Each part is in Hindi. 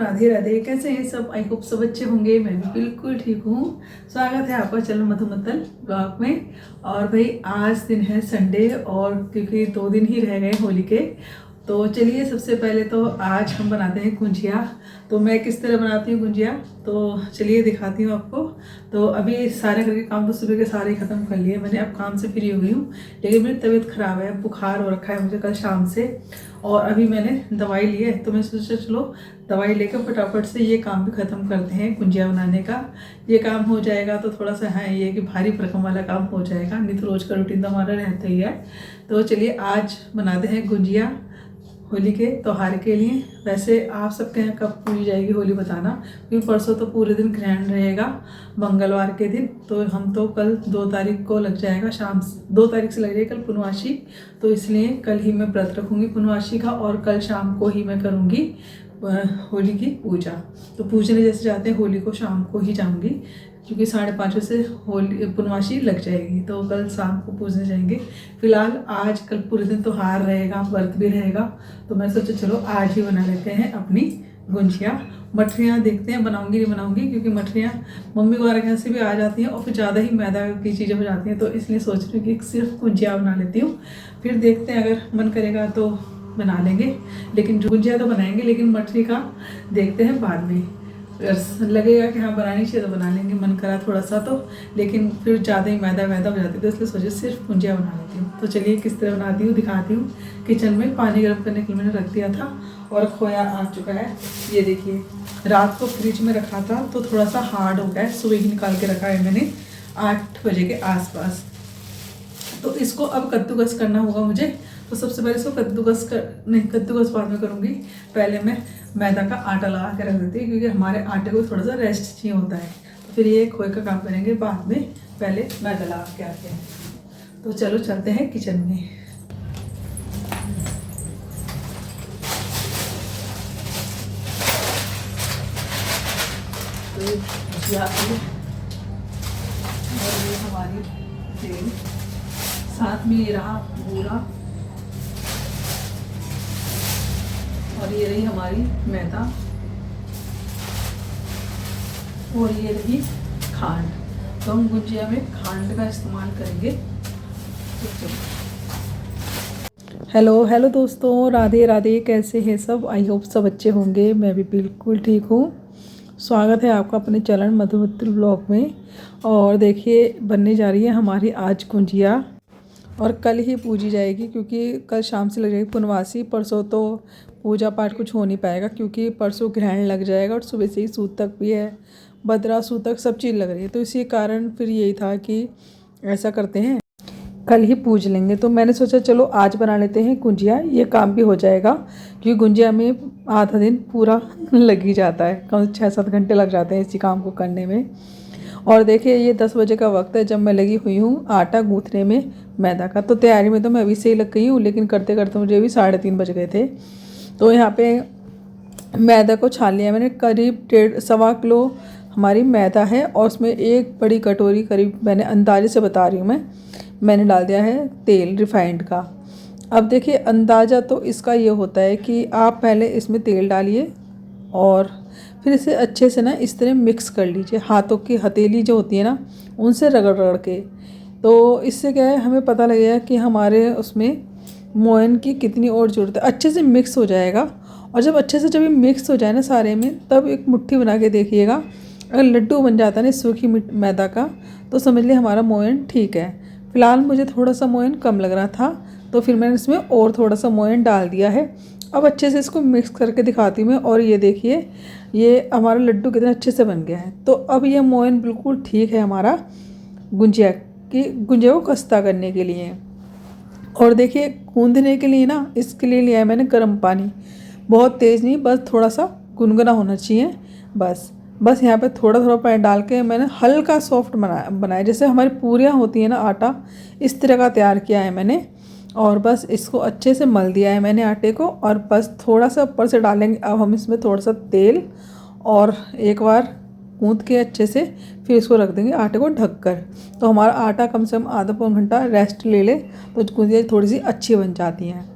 राधे राधे। कैसे हैं सब? आई होप सब अच्छे होंगे। मैं भी बिल्कुल ठीक हूँ। स्वागत है आपका चलो मधुमत्तल ब्लॉग में। और भाई आज दिन है संडे, और क्योंकि 2 दिन ही रह गए होली के, तो चलिए सबसे पहले तो आज हम बनाते हैं गुंजिया। तो मैं किस तरह बनाती हूँ गुंजिया, तो चलिए दिखाती हूँ आपको। तो अभी सारे घर के काम तो सुबह के सारे ख़त्म कर लिए मैंने, अब काम से फ्री हो गई हूँ। लेकिन मेरी तबीयत ख़राब है, बुखार हो रखा है मुझे कल शाम से, और अभी मैंने दवाई ली है। तो मैं सोचा चलो दवाई लेकर फटाफट से ये काम भी ख़त्म करते हैं गुंजिया बनाने का। ये काम हो जाएगा तो थोड़ा सा है ये कि भारी भरकम वाला काम हो जाएगा, नहीं तो रोज़ का रूटीन तो हमारा रहता ही है। तो चलिए आज बनाते हैं गुंजिया होली के त्योहार के लिए। वैसे आप सबके यहाँ कब पूरी जाएगी होली बताना, क्योंकि परसों तो पूरे दिन ग्रहण रहेगा मंगलवार के दिन। तो हम तो कल 2 तारीख को लग जाएगा, शाम 2 तारीख से लग जाएगी कल पूर्णवासी। तो इसलिए कल ही मैं व्रत रखूँगी पूर्णवासी का, और कल शाम को ही मैं करूँगी होली की पूजा। तो पूजने जैसे जाते हैं होली को शाम को ही जाऊँगी, क्योंकि 5:30 बजे से होली पूर्णवासी लग जाएगी। तो कल शाम को पूजने जाएंगे। फिलहाल आज कल पूरे दिन त्योहार रहेगा, व्रत भी रहेगा, तो मैं सोचा चलो आज ही बना लेते हैं अपनी गुंजिया। मठरियाँ देखते हैं बनाऊंगी नहीं बनाऊंगी, क्योंकि मठरियाँ मम्मी वगैरह के यहाँ से भी आ जाती हैं और फिर ज़्यादा ही मैदा की चीज़ें हो जाती हैं। तो इसलिए सोच रही हूँ कि सिर्फ गुंजिया बना लेती हूँ, फिर देखते हैं अगर मन करेगा तो बना लेंगे। लेकिन गुंजिया तो बनाएंगे, लेकिन मठरी का देखते हैं बाद में। अगर लगेगा कि हाँ बनानी चाहिए तो बना लेंगे, मन करा थोड़ा सा तो। लेकिन फिर ज़्यादा ही मैदा हो जाती है, तो इसलिए सोचे सिर्फ गुंजिया बना लेती हूँ। तो चलिए किस तरह बनाती हूँ दिखाती हूँ। किचन में पानी गर्म करने के लिए मैंने रख दिया था, और खोया आ चुका है। ये देखिए, रात को फ्रिज में रखा था तो थोड़ा सा हार्ड हो गया है, सुबह ही निकाल के रखा है मैंने 8 बजे के आसपास। तो इसको अब कद्दूकस करना होगा मुझे। तो सबसे पहले इसको कद्दूकस बाद में करूँगी। पहले मैं मैदा का आटा लगा के रख देती हूँ, क्योंकि हमारे आटे को थोड़ा सा रेस्ट चाहिए होता है। तो फिर ये खोए का काम करेंगे बाद में, पहले मैदा लगा के आते हैं। तो चलो चलते हैं किचन में। तो ये और ये हमारी तेल, साथ में ये रहा बूरा, और ये रही हमारी मैदा, और ये रही खांड। तो हम गुंजिया में खांड का इस्तेमाल करेंगे। हेलो दोस्तों, राधे राधे। कैसे हैं सब? आई होप सब अच्छे होंगे। मैं भी बिल्कुल ठीक हूँ। स्वागत है आपका अपने चैनल मधुमत्तल ब्लॉग में। और देखिए बनने जा रही है हमारी आज गुंजिया, और कल ही पूजी जाएगी, क्योंकि कल शाम से लग जाएगी पूर्णवासी। परसों तो पूजा पाठ कुछ हो नहीं पाएगा, क्योंकि परसों ग्रहण लग जाएगा, और सुबह से ही सूतक भी है, भद्रा सूतक सब चीज़ लग रही है। तो इसी कारण फिर यही था कि ऐसा करते हैं कल ही पूज लेंगे। तो मैंने सोचा चलो आज बना लेते हैं गुंजिया, ये काम भी हो जाएगा, क्योंकि गुंजिया में आधा दिन पूरा लग ही जाता है, कम से 6-7 घंटे लग जाते हैं इसी काम को करने में। और देखिए ये 10 बजे का वक्त है जब मैं लगी हुई हूँ आटा गूँथने में मैदा का। तो तैयारी में तो मैं अभी से ही लग गई हूँ, लेकिन करते करते मुझे भी 3:30 बज गए थे। तो यहाँ पे मैदा को छान लिया मैंने, करीब 1.5-1.25 किलो हमारी मैदा है, और उसमें 1 बड़ी कटोरी करीब, मैंने अंदाजे से बता रही हूँ मैंने डाल दिया है तेल रिफाइंड का। अब देखिए अंदाज़ा तो इसका ये होता है कि आप पहले इसमें तेल डालिए, और फिर इसे अच्छे से ना इस तरह मिक्स कर लीजिए, हाथों की हथेली जो होती है ना उनसे रगड़ रगड़ के। तो इससे क्या है, हमें पता लगेगा कि हमारे उसमें मोयन की कितनी और ज़रूरत है। अच्छे से मिक्स हो जाएगा, और जब अच्छे से जब ये मिक्स हो जाए ना सारे में, तब एक मुट्ठी बना के देखिएगा। अगर लड्डू बन जाता है ना सूखी मैदा का, तो समझ लिए हमारा मोयन ठीक है। फिलहाल मुझे थोड़ा सा मोयन कम लग रहा था, तो फिर मैंने इसमें और थोड़ा सा मोयन डाल दिया है। अब अच्छे से इसको मिक्स करके दिखाती हूँ मैं। और ये देखिए ये हमारा लड्डू कितना अच्छे से बन गया है। तो अब ये मोयन बिल्कुल ठीक है हमारा गुंजिया को खस्ता करने के लिए। और देखिए गूंदने के लिए ना, इसके लिए लिया है मैंने गर्म पानी, बहुत तेज़ नहीं, बस थोड़ा सा गुनगुना होना चाहिए। बस यहाँ पे थोड़ा थोड़ा पानी डाल के मैंने हल्का सॉफ्ट बनाया, जैसे हमारी पूरियाँ होती हैं ना आटा, इस तरह का तैयार किया है मैंने। और बस इसको अच्छे से मल दिया है मैंने आटे को, और बस थोड़ा सा ऊपर से डालेंगे अब हम इसमें थोड़ा सा तेल, और एक बार गूँथ के अच्छे से फिर इसको रख देंगे आटे को ढककर। तो हमारा आटा कम से कम आधा पौन घंटा रेस्ट ले ले, तो गुंजिया थोड़ी सी अच्छी बन जाती हैं।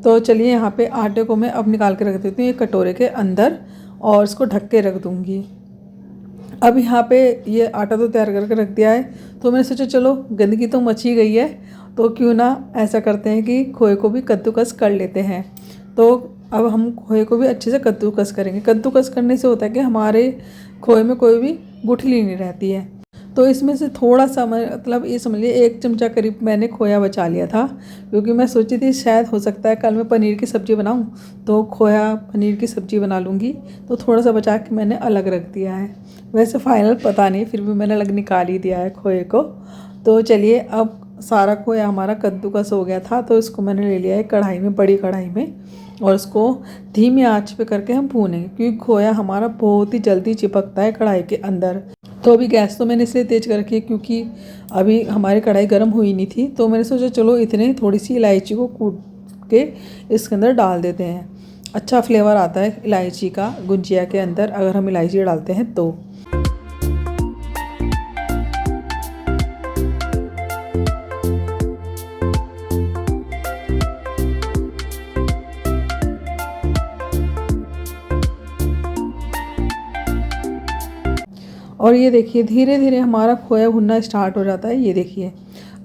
तो चलिए यहाँ पे आटे को मैं अब निकाल के रख देती हूँ एक कटोरे के अंदर, और इसको ढक के रख दूँगी। अब यहाँ पे ये आटा तो तैयार करके रख दिया है, तो मैंने सोचा चलो गंदगी तो मची गई है, तो क्यों ना ऐसा करते हैं कि खोए को भी कद्दूकस कर लेते हैं। तो अब हम खोए को भी अच्छे से कद्दूकस करेंगे। कद्दूकस करने से होता है कि हमारे खोए में कोई भी गुठली नहीं रहती है। तो इसमें से थोड़ा सा मतलब ये समझ लिए 1 चमचा करीब मैंने खोया बचा लिया था, क्योंकि मैं सोची थी शायद हो सकता है कल मैं पनीर की सब्ज़ी बनाऊं, तो खोया पनीर की सब्ज़ी बना लूँगी, तो थोड़ा सा बचा के मैंने अलग रख दिया है। वैसे फाइनल पता नहीं, फिर भी मैंने अलग निकाल ही दिया है खोए को। तो चलिए, अब सारा खोया हमारा कद्दूकस हो गया था, तो इसको मैंने ले लिया है कढ़ाई में, बड़ी कढ़ाई में, और उसको धीमी आंच पे करके हम भूनेंगे, क्योंकि खोया हमारा बहुत ही जल्दी चिपकता है कढ़ाई के अंदर। तो अभी गैस तो मैंने इसलिए तेज़ कर रखी है क्योंकि अभी हमारी कढ़ाई गर्म हुई नहीं थी, तो मैंने सोचा चलो इतने थोड़ी सी इलायची को कूट के इसके अंदर डाल देते हैं। अच्छा फ्लेवर आता है इलायची का गुंजिया के अंदर अगर हम इलायची डालते हैं तो। और ये देखिए धीरे धीरे हमारा खोया भुनना स्टार्ट हो जाता है, ये देखिए।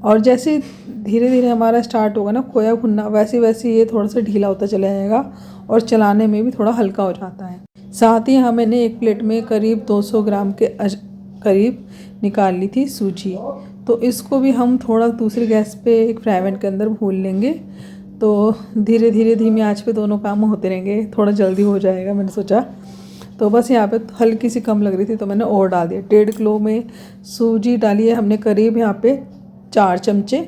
और जैसे धीरे धीरे हमारा स्टार्ट होगा ना खोया भुनना, वैसे वैसे ये थोड़ा सा ढीला होता चला जाएगा और चलाने में भी थोड़ा हल्का हो जाता है। साथ ही यहाँ मैंने एक प्लेट में करीब 200 ग्राम के करीब निकाल ली थी सूजी, तो इसको भी हम थोड़ा दूसरी गैस पे एक फ्राई पैन के अंदर भून लेंगे। तो धीरे धीरे धीमी आँच पे दोनों काम होते रहेंगे, थोड़ा जल्दी हो जाएगा मैंने सोचा। तो बस यहाँ पे हल्की सी कम लग रही थी तो मैंने और डाल दिया। 1.5 किलो में सूजी डाली है हमने करीब यहाँ पे 4 चमचे।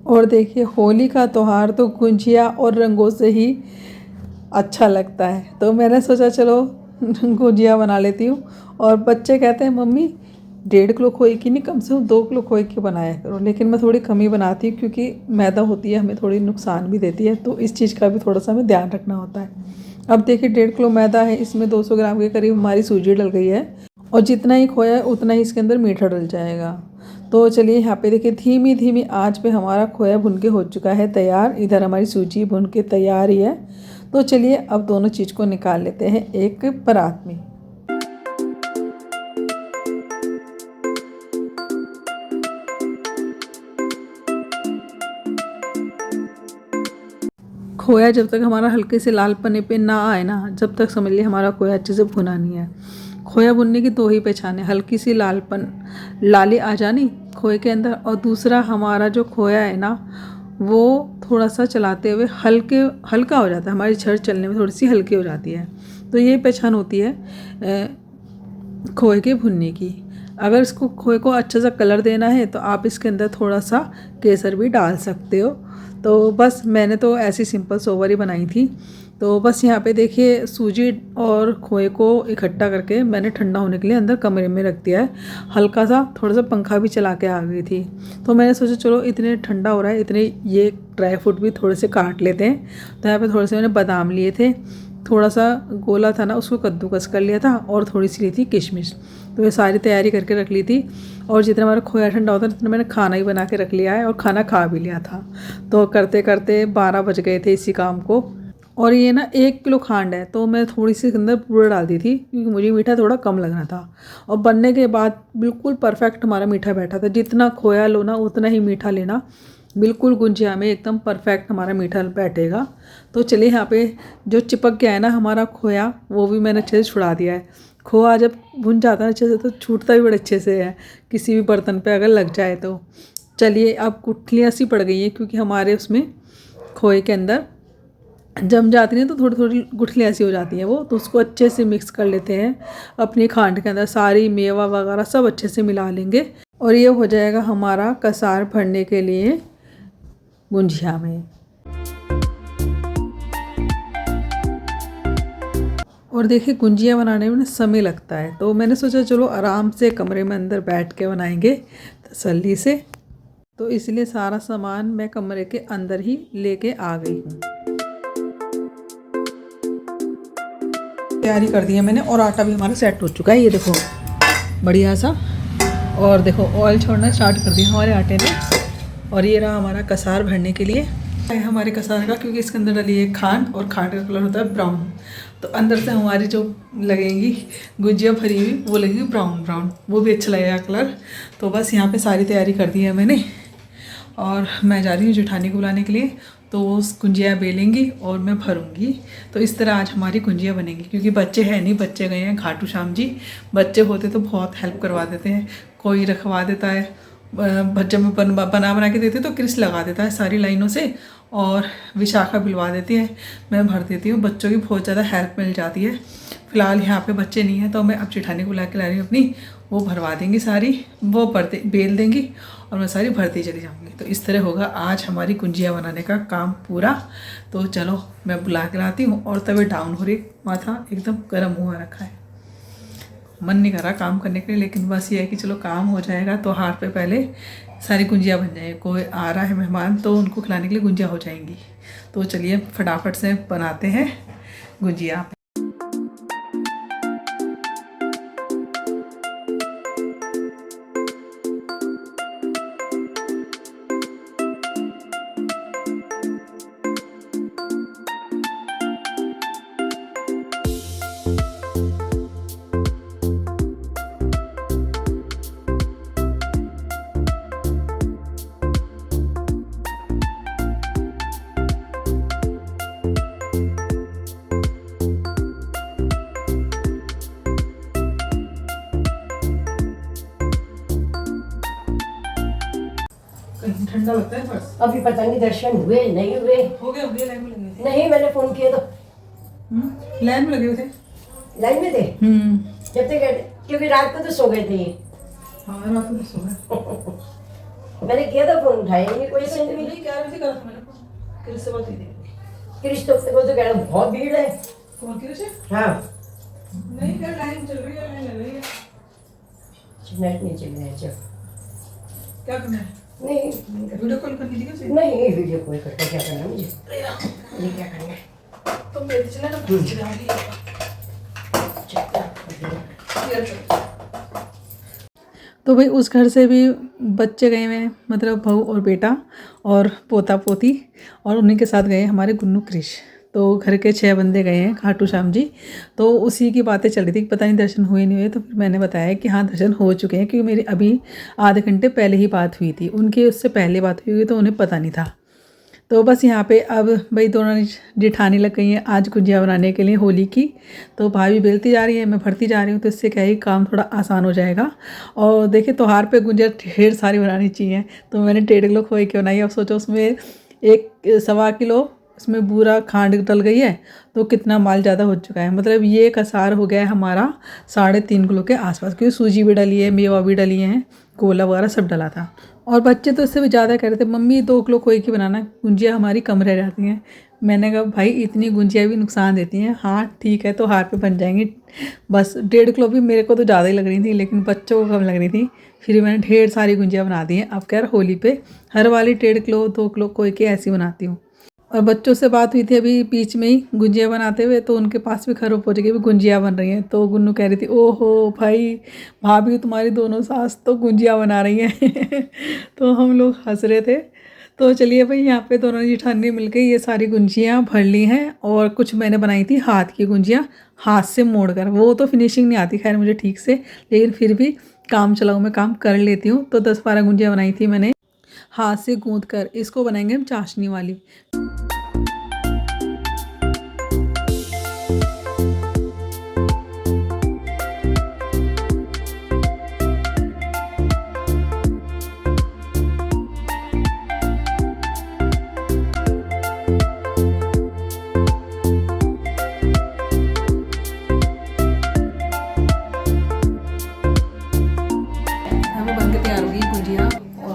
और देखिए होली का त्यौहार तो गुंजिया और रंगों से ही अच्छा लगता है, तो मैंने सोचा चलो गुंजिया बना लेती हूँ। और बच्चे कहते हैं मम्मी 1.5 किलो खोए की नहीं, कम से कम 2 किलो खोए की बनाया करो, लेकिन मैं थोड़ी कम ही बनाती हूँ क्योंकि मैदा होती है हमें थोड़ी नुकसान भी देती है, तो इस चीज़ का भी थोड़ा सा हमें ध्यान रखना होता है। अब देखिए 1.5 किलो मैदा है, इसमें 200 ग्राम के करीब हमारी सूजी डल गई है, और जितना ही खोया है उतना ही इसके अंदर मीठा डल जाएगा। तो चलिए यहाँ पे देखिए धीमी धीमी आँच पे हमारा खोया भुन के हो चुका है तैयार, इधर हमारी सूजी भुन के तैयार ही है। तो चलिए अब दोनों चीज़ को निकाल लेते हैं एक परात में। खोया जब तक हमारा हल्के से लाल पन्ने पे ना आए ना, जब तक समझ लिए हमारा खोया अच्छे से भुना नहीं है। खोया भुनने की 2 ही पहचान है, हल्की सी लाली आ जानी खोए के अंदर, और दूसरा हमारा जो खोया है ना वो थोड़ा सा चलाते हुए हल्का हो जाता है, हमारी छड़ चलने में थोड़ी सी हल्की हो जाती है। तो ये पहचान होती है खोए के भुनने की। अगर इसको खोए को अच्छा सा कलर देना है तो आप इसके अंदर थोड़ा सा केसर भी डाल सकते हो। तो बस मैंने तो ऐसी सिंपल सोवर ही बनाई थी। तो बस यहाँ पे देखिए सूजी और खोए को इकट्ठा करके मैंने ठंडा होने के लिए अंदर कमरे में रख दिया है। हल्का सा थोड़ा सा पंखा भी चला के आ गई थी, तो मैंने सोचा चलो इतने ठंडा हो रहा है, इतने ये ड्राई फ्रूट भी थोड़े से काट लेते हैं। तो यहाँ पे थोड़े से मैंने बादाम लिए थे, थोड़ा सा गोला था ना उसको कद्दूकस कर लिया था, और थोड़ी सी ली थी किशमिश। तो ये सारी तैयारी करके रख ली थी, और जितना हमारा खोया ठंडा होता है उतना मैंने खाना ही बना के रख लिया है, और खाना खा भी लिया था। तो करते करते 12 बज गए थे इसी काम को। और ये ना 1 किलो खांड है, तो मैं थोड़ी सी अंदर पूरा डाल दी थी क्योंकि मुझे मीठा थोड़ा कम लगना था। और बनने के बाद बिल्कुल परफेक्ट हमारा मीठा बैठा था, जितना खोया लो ना उतना ही मीठा लेना, बिल्कुल गुंजिया में एकदम परफेक्ट हमारा मीठा बैठेगा। तो चलिए यहाँ पे जो चिपक गया है ना हमारा खोया, वो भी मैंने अच्छे से छुड़ा दिया है। खोआ जब भुन जाता है अच्छे से तो छूटता भी बड़े अच्छे से है, किसी भी बर्तन पे अगर लग जाए तो। चलिए अब गुठलियाँ सी पड़ गई हैं क्योंकि हमारे उसमें खोए के अंदर जम जाती हैं, तो थोड़ी थोड़ी गुठलियाँ सी हो जाती हैं वो, तो उसको अच्छे से मिक्स कर लेते हैं अपनी खांड के अंदर। सारी मेवा वगैरह सब अच्छे से मिला लेंगे, और ये हो जाएगा हमारा कसार भरने के लिए गुंजिया में। और देखिए गुंजिया बनाने में समय लगता है, तो मैंने सोचा चलो आराम से कमरे में अंदर बैठ के बनाएंगे तसल्ली से। तो इसलिए सारा सामान मैं कमरे के अंदर ही लेके आ गई हूँ। तैयारी कर दी है मैंने, और आटा भी हमारा सेट हो चुका है, ये देखो बढ़िया सा। और देखो ऑयल छोड़ना स्टार्ट कर दिया हमारे आटे ने। और ये रहा हमारा कसार भरने के लिए है हमारे कसार का, क्योंकि इसके अंदर डली है खांड और खांड का कलर होता है ब्राउन। तो अंदर से हमारी जो लगेंगी गुजिया भरी हुई वो लगेगी ब्राउन ब्राउन, वो भी अच्छा लगेगा कलर। तो बस यहाँ पे सारी तैयारी कर दी है मैंने और मैं जा रही हूँ जेठानी को बुलाने के लिए। तो वो गुंजिया बेलेंगी और मैं भरूंगी। तो इस तरह आज हमारी गुंजिया बनेंगी, क्योंकि बच्चे हैं नहीं, बच्चे गए हैं खाटू श्याम जी। बच्चे होते तो बहुत हेल्प करवा देते हैं, कोई रखवा देता है, जब मैं बना के देती हूँ तो क्रिस लगा देता है सारी लाइनों से और विशाखा बिलवा देती है, मैं भर देती हूँ। बच्चों की बहुत ज़्यादा हेल्प मिल जाती है। फ़िलहाल यहाँ पे बच्चे नहीं हैं तो मैं अब जेठानी को बुला के ला रही हूँ अपनी, वो भरवा देंगी सारी, वो भरते बेल देंगी और मैं सारी भरती चली जाऊँगी। तो इस तरह होगा आज हमारी गुंजिया बनाने का काम पूरा। तो चलो मैं बुला के लाती हूँ। और तवे डाउन हो रही, माथा एकदम गर्म हुआ रखा है, मन नहीं कर रहा काम करने के लिए, लेकिन बस ये है कि चलो काम हो जाएगा तो हाथ पे पहले सारी गुंजिया बन जाएगी। कोई आ रहा है मेहमान तो उनको खिलाने के लिए गुंजिया हो जाएंगी। तो चलिए फटाफट से बनाते हैं गुंजिया। ठंडा लगता है बस। अभी पता नहीं दर्शन हुए नहीं हुए। हो गए लाइन में लगे थे। नहीं मैंने फोन किया तो लाइन में लगे हुए थे। लाइन में थे जब तक, क्योंकि रात को तो सो गए थे। हाँ रात को तो सो गए। मैंने किया था फोन, उठाया नहीं कोई। से नहीं 11 बजे करा था मैंने फोन, किरिश से बात हुई थी। क्रिश तो को तो कह रहा बहुत भीड़ है। कौन किरिश है? हाँ नहीं कर, लाइन चल रही है, लाइन लग रही है। नेट नहीं चल रहा है। चल क्या करना है? नहीं वीडियो कॉल करनी थी क्या? नहीं वीडियो कॉल करके क्या करना मुझे, नहीं क्या करना है। तो मेरे चला ना चला लिया। तो भाई उस घर से भी बच्चे गए हुए हैं, मतलब बहू और बेटा और पोता पोती, और उन्हीं के साथ गए हमारे गुन्नू क्रिश। तो घर के 6 बंदे गए हैं खाटू श्याम जी। तो उसी की बातें चल रही थी कि पता नहीं दर्शन हुए नहीं हुए। तो फिर मैंने बताया कि हाँ दर्शन हो चुके हैं, क्योंकि मेरी अभी आधे घंटे पहले ही बात हुई थी, उनकी उससे पहले बात हुई तो उन्हें पता नहीं था। तो बस यहाँ पे अब भाई दोनों जेठानी लग गई हैं आज गुंजिया बनाने के लिए होली की। तो भाभी बेलती जा रही है, मैं भरती जा रही हूँ। तो इससे क्या है काम थोड़ा आसान हो जाएगा। और देखिए त्योहार पे गुंजिया ढेर सारी बनानी चाहिए, तो मैंने 1.5 किलो खोए की बनाई। अब सोचो उसमें 1 सवा किलो उसमें बूरा खांड डल गई है, तो कितना माल ज़्यादा हो चुका है। मतलब ये कसार हो गया है हमारा 3.5 किलो के आसपास, क्योंकि सूजी भी डली है, मेवा भी डली है, कोला वगैरह सब डला था। और बच्चे तो इससे भी ज़्यादा कह रहे थे मम्मी 2 किलो खोए की बनाना, गुंजिया हमारी कम रह जाती हैं। मैंने कहा भाई इतनी गुंजिया भी नुकसान देती हैं। हाँ ठीक है, तो हाथ पे बन जाएंगी। बस 1.5 किलो भी मेरे को तो ज़्यादा ही लग रही थी, लेकिन बच्चों को कम लग रही थी। फिर मैंने ढेर सारी गुंजिया बना दी हैं। अब क्या होली पे हर वाली 1.5 किलो 2 किलो खोए की ऐसी बनाती हूँ। और बच्चों से बात हुई थी अभी बीच में ही गुंजिया बनाते हुए, तो उनके पास भी खरों पहुँच गई भी गुंजिया बन रही हैं। तो गुन्नू कह रही थी ओहो भाई भाभी तुम्हारी दोनों सास तो गुंजिया बना रही हैं। तो हम लोग हंस रहे थे। तो चलिए भाई यहाँ पे दोनों जेठानी मिल के ये सारी गुंजियाँ भर ली हैं। और कुछ मैंने बनाई थी हाथ की गुंजियाँ, हाथ से मोड़ कर। वो तो फिनिशिंग नहीं आती खैर मुझे ठीक से, लेकिन फिर भी काम चलाओ मैं काम कर लेती हूँ। तो 10-12 गुंजियाँ बनाई थी मैंने हाथ से गूँथ कर। इसको बनाएंगे हम चाशनी वाली।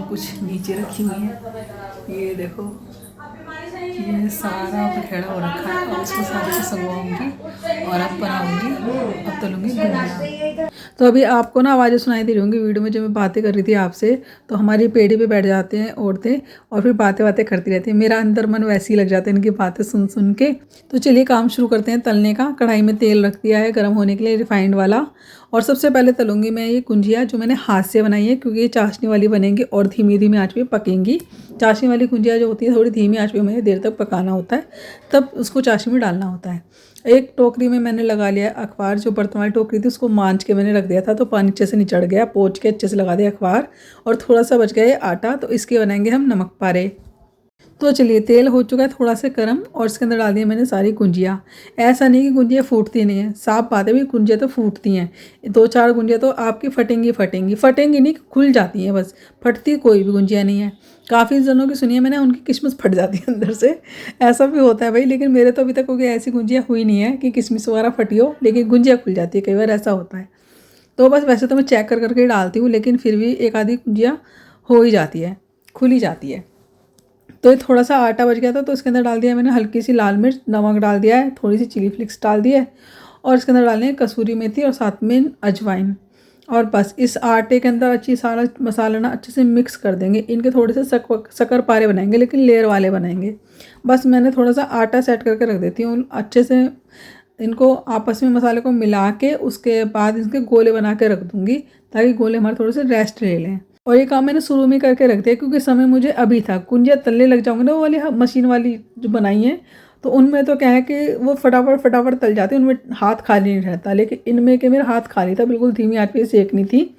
कुछ नीचे रखी हुई है, ये देखो ये सारा पखेड़ा हो रखा है। और उसको सारे से संगवाऊंगी और अब बनाऊंगी, अब तलूंगी गुंजिया। तो अभी आपको ना आवाज़ें सुनाई दे रही होंगी वीडियो में, जब मैं बातें कर रही थी आपसे। तो हमारी पेड़ी पे बैठ जाते हैं औरतें और फिर बातें करती रहती हैं। मेरा अंदर मन वैसे ही लग जाता है इनकी बातें सुन सुन के। तो चलिए काम शुरू करते हैं तलने का। कढ़ाई में तेल रख दिया है गर्म होने के लिए, रिफाइंड वाला। और सबसे पहले तलूँगी मैं ये गुंजिया जो मैंने हाथ से बनाई है, क्योंकि ये चाशनी वाली बनेंगी और धीमी धीमी आंच पे पकेंगी। चाशनी वाली गुंजिया जो होती है थोड़ी धीमी आंच पे हमें देर तक पकाना होता है, तब उसको चाशनी में डालना होता है। एक टोकरी में मैंने लगा लिया अखबार, जो बर्तन वाली टोकरी थी उसको मांझ के मैंने रख दिया था, तो पानी अच्छे से निचड़ गया। पोंछ के अच्छे से लगा दिया अखबार, और थोड़ा सा बच गया ये आटा, तो इसके बनाएंगे हम नमक पारे। तो चलिए तेल हो चुका है थोड़ा सा गर्म, और इसके अंदर डाल दिया मैंने सारी गुंजिया। ऐसा नहीं कि गुंजिया फूटती नहीं है, साफ बात है भी गुंजिया तो फूटती हैं। 2-4 गुंजिया तो आपकी फटेंगी नहीं, खुल जाती हैं बस, फटती कोई भी गुंजिया नहीं है। काफ़ी जनों की सुनी है मैंने, उनकी किस्मत फट जाती है अंदर से, ऐसा भी होता है भाई। लेकिन मेरे तो अभी तक कोई ऐसी गुंजिया हुई नहीं है कि किशमिश वगैरह फटी हो, लेकिन गुंजिया खुल जाती है, कई बार ऐसा होता है। तो बस वैसे तो मैं चेक कर करके डालती हूँ, लेकिन फिर भी एक आधी गुंजिया हो ही जाती है, खुल ही जाती है। तो ये थोड़ा सा आटा बच गया था, तो इसके अंदर डाल दिया मैंने हल्की सी लाल मिर्च, नमक डाल दिया है, थोड़ी सी चिली फ्लेक्स डाल दिया है, और इसके अंदर डालनी है कसूरी मेथी और साथ में अजवाइन। और बस इस आटे के अंदर अच्छी सारा मसाला ना अच्छे से मिक्स कर देंगे। इनके थोड़े से शक्कर पारे बनाएंगे, लेकिन लेयर वाले बनाएंगे। बस मैंने थोड़ा सा आटा सेट करके रख देती हूँ, अच्छे से इनको आपस में मसाले को मिला के उसके बाद इसके गोले बना के रख दूँगी, ताकि गोले हमारे थोड़े से रेस्ट ले लें। और ये काम मैंने शुरू में करके रख दिया, क्योंकि समय मुझे अभी था। गुंजिया तलने लग जाऊँगी ना, वो वाली मशीन वाली जो बनाई है, तो उनमें तो क्या है कि वो फटाफट तल जाती है, उनमें हाथ खाली नहीं रहता। लेकिन इनमें कि मेरा हाथ खाली था, बिल्कुल धीमी आंच पे सेकनी थी।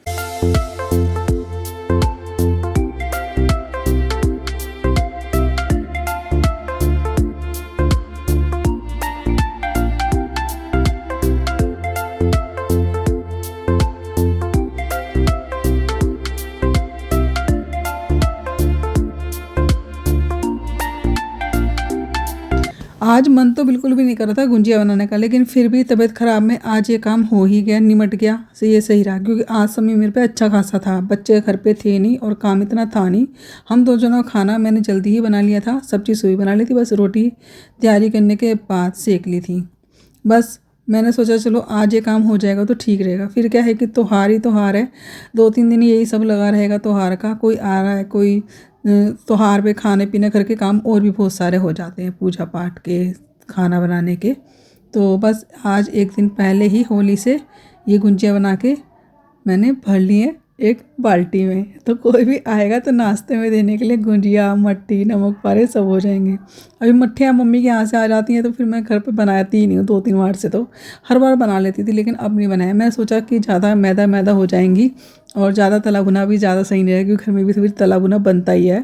आज मन तो बिल्कुल भी नहीं कर रहा था गुंजिया बनाने का, लेकिन फिर भी तबीयत ख़राब में आज ये काम हो ही गया, निमट गया। से ये सही रहा, क्योंकि आज समय मेरे पे अच्छा खासा था, बच्चे घर पे थे नहीं और काम इतना था नहीं। हम 2 जनों का खाना मैंने जल्दी ही बना लिया था, सब्जी सुबह बना ली थी, बस रोटी तैयारी करने के बाद सेक ली थी। बस मैंने सोचा चलो आज ये काम हो जाएगा तो ठीक रहेगा। फिर क्या है कि त्योहार ही त्योहार है, 2-3 दिन यही सब लगा रहेगा त्योहार का। कोई आ रहा है, कोई त्योहार पे खाने पीने घर के काम और भी बहुत सारे हो जाते हैं, पूजा पाठ के, खाना बनाने के। तो बस आज एक दिन पहले ही होली से ये गुंजिया बना के मैंने भर ली है एक बाल्टी में, तो कोई भी आएगा तो नाश्ते में देने के लिए गुंजिया, मट्ठी, नमक पारे सब हो जाएंगे। अभी मट्ठियाँ मम्मी के यहाँ से आ जाती हैं, तो फिर मैं घर पे बनाती ही नहीं हूँ। 2-3 बार से तो हर बार बना लेती थी, लेकिन अब नहीं बनाया। मैं सोचा कि ज़्यादा मैदा हो जाएंगी, और ज़्यादा तला भुना भी ज़्यादा सही नहीं रहेगा, क्योंकि घर में भी फिर तला भुना बनता ही है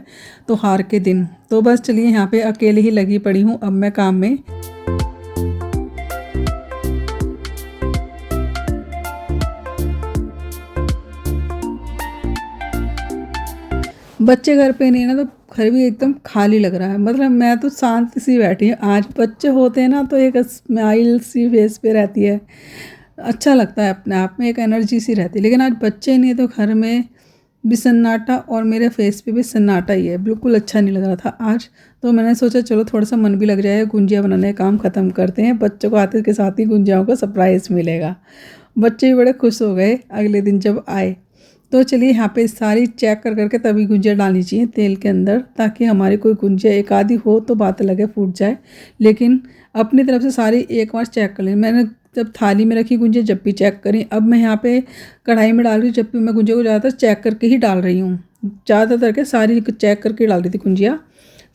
त्योहार के दिन। तो बस चलिए, यहाँ पे अकेले ही लगी पड़ी हूँ अब मैं काम में। बच्चे घर पे नहीं है ना, तो घर भी एकदम खाली लग रहा है। मतलब मैं तो शांति सी बैठी हूँ। आज बच्चे होते हैं ना, तो एक स्माइल सी फेस पे रहती है, अच्छा लगता है, अपने आप में एक एनर्जी सी रहती है। लेकिन आज बच्चे नहीं, तो घर में भी सन्नाटा और मेरे फेस पे भी सन्नाटा ही है, बिल्कुल अच्छा नहीं लग रहा था आज। तो मैंने सोचा चलो थोड़ा सा मन भी लग जाए, गुंजिया बनाने का काम ख़त्म करते हैं, बच्चों को आते के साथ ही गुंजियाओं को सरप्राइज़ मिलेगा। बच्चे भी बड़े खुश हो गए अगले दिन जब आए। तो चलिए, यहाँ पे सारी चेक कर करके तभी गुंजिया डालनी चाहिए तेल के अंदर, ताकि हमारी कोई गुंजिया एक आधी हो तो बात लगे फूट जाए। लेकिन अपनी तरफ से सारी एक बार चेक कर लें। मैंने जब थाली में रखी गुंजिया जब भी चेक करें, अब मैं यहाँ पे कढ़ाई में डाल रही हूँ, जब भी मैं गुंजिया को ज़्यादातर चेक करके ही डाल रही हूँ। ज़्यादातर के सारी चेक करके डाल रही थी गुंजिया।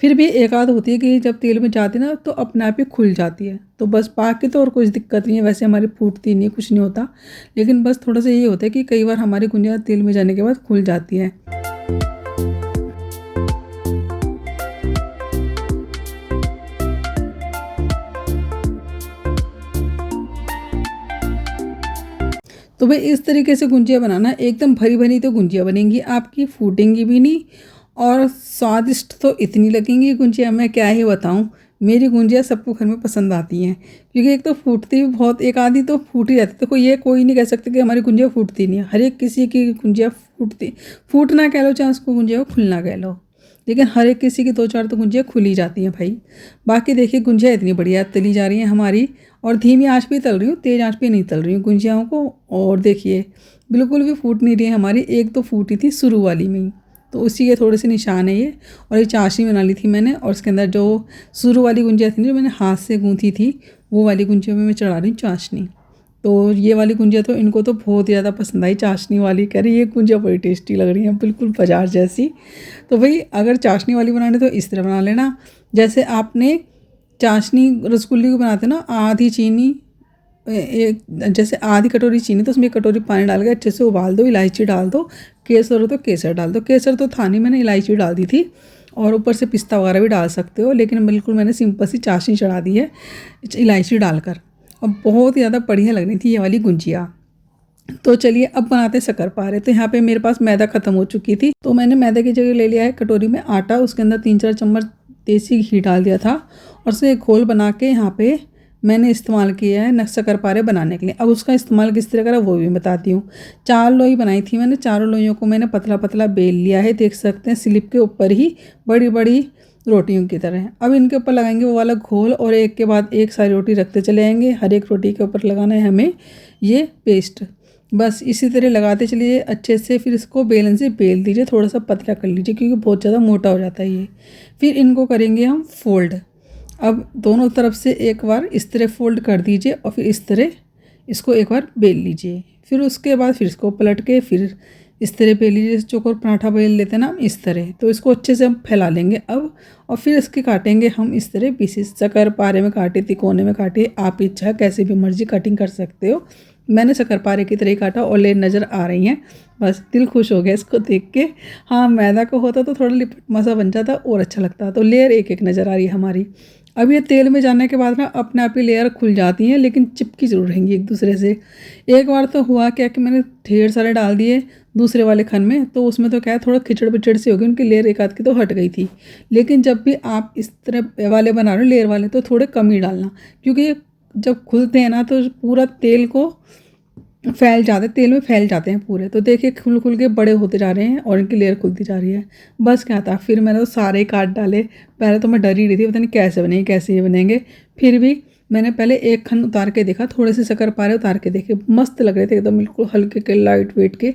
फिर भी एक आध होती है कि जब तेल में जाती ना, तो अपने आप ही खुल जाती है। तो बस बाकी तो और कुछ दिक्कत नहीं है, वैसे हमारी फूटती नहीं, कुछ नहीं होता। लेकिन बस थोड़ा सा ये होता है कि कई बार हमारी गुंजिया तेल में जाने के बाद खुल जाती है। तो भाई इस तरीके से गुंजिया बनाना, एकदम भरी भरी तो गुंजिया बनेंगी आपकी, फूटेंगी भी नहीं, और स्वादिष्ट तो इतनी लगेंगी गुंजिया, मैं क्या ही बताऊं। मेरी गुंजिया सबको घर में पसंद आती हैं, क्योंकि एक तो फूटती भी बहुत, एक आधी तो फूट ही जाती है। तो कोई नहीं कह सकते कि हमारी गुंजिया फूटती नहीं है। हर एक किसी की गुंजिया फूटना कह लो, चाहे उसको गुंजिया को खुलना कह लो, लेकिन हर एक किसी की 2-4 तो गुंजिया खुली जाती हैं भाई। बाकी देखिए, गुंजिया इतनी बढ़िया तली जा रही हैं हमारी, और धीमी आंच पे तल रही हूँ, तेज़ आंच पे नहीं तल रही हूँ गुंजियाओं को। और देखिए बिल्कुल भी फूट नहीं रही है हमारी। एक तो फूटी थी शुरू वाली में ही, तो उसी के थोड़े से निशान है ये। और ये चाशनी बना ली थी मैंने, और उसके अंदर जो शुरू वाली गुंजिया थी जो मैंने हाथ से गूँथी थी, वो वाली गुंजिया में मैं चढ़ा रही हूँ चाशनी। तो ये वाली गुंजिया तो इनको तो बहुत ज़्यादा पसंद आई, चाशनी वाली। कह रही ये गुंजिया बड़ी टेस्टी लग रही है, बिल्कुल बाजार जैसी। तो भाई अगर चाशनी वाली बनानी तो इस तरह बना लेना। जैसे आपने चाशनी रसगुल्ले को बनाते ना, आधी चीनी, एक जैसे आधी कटोरी चीनी तो उसमें 1 कटोरी पानी डाल के अच्छे से उबाल दो, इलायची डाल दो, केसर हो तो केसर डाल दो। केसर तो था नहीं, मैंने इलायची डाल दी थी, और ऊपर से पिस्ता वगैरह भी डाल सकते हो, लेकिन बिल्कुल मैंने सिंपल सी चाशनी चढ़ा दी है इलायची डालकर। और बहुत ही ज़्यादा बढ़िया लग रही थी ये वाली गुंजिया। तो चलिए अब बनाते शक्करपारे। तो यहाँ पे मेरे पास मैदा ख़त्म हो चुकी थी, तो मैंने मैदे की जगह ले लिया है कटोरी में आटा, उसके अंदर 3-4 चम्मच देसी घी डाल दिया था, और उसे घोल बना के यहाँ पे मैंने इस्तेमाल किया है शक्करपारे बनाने के लिए। अब उसका इस्तेमाल किस तरह करा वो भी बताती हूँ। 4 लोई बनाई थी मैंने, चारों लोइयों को मैंने पतला पतला बेल लिया है, देख सकते हैं स्लिप के ऊपर ही, बड़ी बड़ी रोटियों की तरह। अब इनके ऊपर लगाएंगे वो वाला घोल, और एक के बाद एक सारी रोटी रखते चले जाएंगे। हर एक रोटी के ऊपर लगाना है हमें ये पेस्ट। बस इसी तरह लगाते चलिए अच्छे से। फिर इसको बेलन से बेल दीजिए, थोड़ा सा पतला कर लीजिए क्योंकि बहुत ज़्यादा मोटा हो जाता है ये। फिर इनको करेंगे हम फोल्ड। अब दोनों तरफ से एक बार इस तरह फोल्ड कर दीजिए, और फिर इस तरह इसको एक बार बेल लीजिए। फिर उसके बाद फिर इसको पलट के फिर इस तरह बेल लीजिए। चोकोर पराठा बेल लेते हैं ना हम, इस तरह। तो इसको अच्छे से हम फैला लेंगे अब, और फिर इसके काटेंगे हम इस तरह पीसेस। शक्करपारे में काटे, तिकोने में काटे, आप इच्छा कैसे भी मर्जी कटिंग कर सकते हो। मैंने शक्करपारे की तरह ही काटा, और लेयर नज़र आ रही हैं, बस दिल खुश हो गया इसको देख के। हाँ, मैदा का होता तो थोड़ा लिपट मसा बन जाता और अच्छा लगता। तो लेयर एक एक नज़र आ रही है हमारी। अब ये तेल में जाने के बाद ना अपने आप ही लेयर खुल जाती हैं, लेकिन चिपकी जरूर रहेंगी एक दूसरे से। एक बार तो हुआ क्या कि मैंने ढेर सारे डाल दिए दूसरे वाले खन में, तो उसमें तो क्या है थोड़ा खिचड़ पिचड़ सी हो गई, उनकी लेयर एक आध की तो हट गई थी। लेकिन जब भी आप इस तरह वाले बना रहे हो लेयर वाले, तो थोड़े कम ही डालना, क्योंकि ये जब खुलते हैं ना तो पूरा तेल को फैल जाते, तेल में फैल जाते हैं पूरे। तो देखिए खुल खुल के बड़े होते जा रहे हैं और इनकी लेयर खुलती जा रही है। बस क्या था, फिर मैंने तो सारे ही काट डाले। पहले तो मैं डर ही रही थी, पता नहीं कैसे बनेंगे कैसे ये बनेंगे। फिर भी मैंने पहले एक खन उतार के देखा, थोड़े से शक्करपारे उतार के देखे, मस्त लग रहे थे एकदम, बिल्कुल हल्के के लाइट वेट के।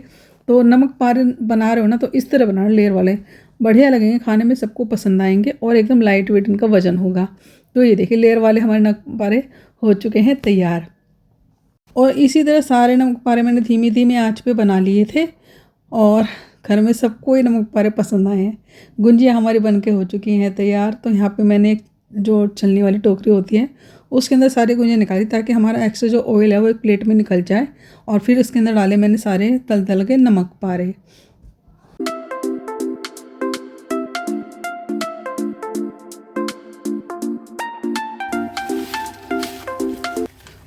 तो नमक पारे बना रहे हो ना तो इस तरह बना लेयर वाले, बढ़िया लगेंगे खाने में, सबको पसंद आएंगे, और एकदम लाइट वेट इनका वजन होगा। तो ये देखिए लेयर वाले हमारे नमक पारे हो चुके हैं तैयार। और इसी तरह सारे नमक पारे मैंने धीमी धीमी आंच पे बना लिए थे, और घर में सबको ही नमक पारे पसंद आए हैं। गुंजिया हमारी बनके हो चुकी हैं तैयार। तो यहाँ पे मैंने एक जो छलनी वाली टोकरी होती है उसके अंदर सारी गुंजिया निकाली, ताकि हमारा एक्स्ट्रा जो ऑयल है वो एक प्लेट में निकल जाए। और फिर उसके अंदर डाले मैंने सारे तल तल के नमक पारे।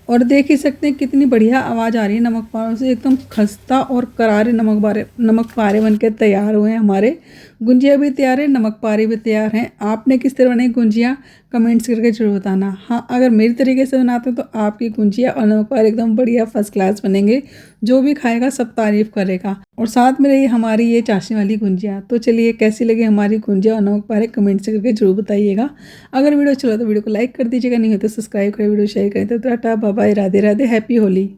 और देख ही सकते हैं कितनी बढ़िया आवाज़ आ रही है नमक पारों से, एकदम खस्ता और करारे नमक पारे बन के तैयार हुए हैं हमारे। गुंजिया भी तैयार है, नमक पारे भी तैयार हैं। आपने किस तरह बनाई गुंजिया कमेंट्स करके जरूर बताना। हाँ, अगर मेरी तरीके से बनाते हैं तो आपकी गुंजिया और नमक पारे एकदम बढ़िया फर्स्ट क्लास बनेंगे। जो भी खाएगा सब तारीफ़ करेगा। और साथ में रही हमारी ये चाशनी वाली गुंजिया। तो चलिए कैसी लगी हमारी गुंजिया और नमक पारे कमेंट्स करके जरूर बताइएगा। अगर वीडियो अच्छा लगा तो वीडियो को लाइक कर दीजिएगा, नहीं हो तो सब्सक्राइब करें, वीडियो शेयर करें। तो tata bye bye, Radhe Radhe, happy Holi.